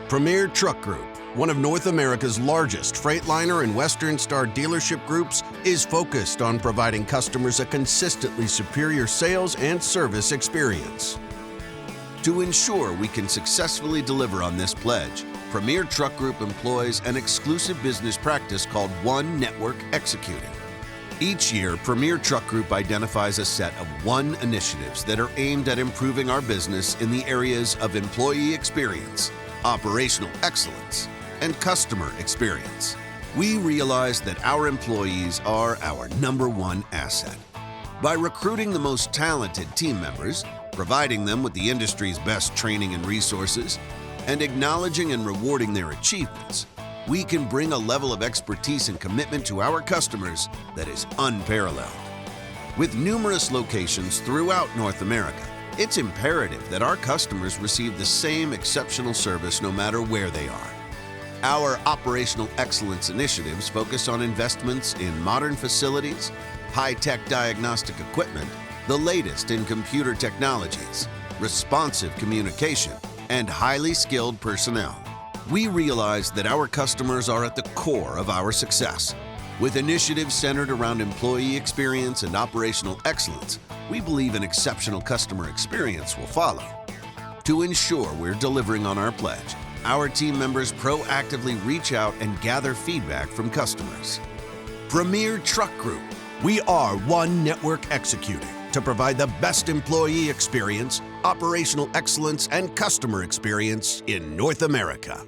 Premier Truck Group, one of North America's largest Freightliner and Western Star dealership groups, is focused on providing customers a consistently superior sales and service experience. To ensure we can successfully deliver on this pledge, Premier Truck Group employs an exclusive business practice called One Network Executing. Each year, Premier Truck Group identifies a set of one initiatives that are aimed at improving our business in the areas of employee experience, operational excellence, and customer experience. We realize that our employees are our #1 asset. By recruiting the most talented team members, providing them with the industry's best training and resources, and acknowledging and rewarding their achievements, we can bring a level of expertise and commitment to our customers that is unparalleled. With numerous locations throughout North America, it's imperative that our customers receive the same exceptional service no matter where they are. Our operational excellence initiatives focus on investments in modern facilities, high-tech diagnostic equipment, the latest in computer technologies, responsive communication, and highly skilled personnel. We realize that our customers are at the core of our success. With initiatives centered around employee experience and operational excellence, we believe an exceptional customer experience will follow. To ensure we're delivering on our pledge, our team members proactively reach out and gather feedback from customers. Premier Truck Group, we are One Network Executing to provide the best employee experience, operational excellence, and customer experience in North America.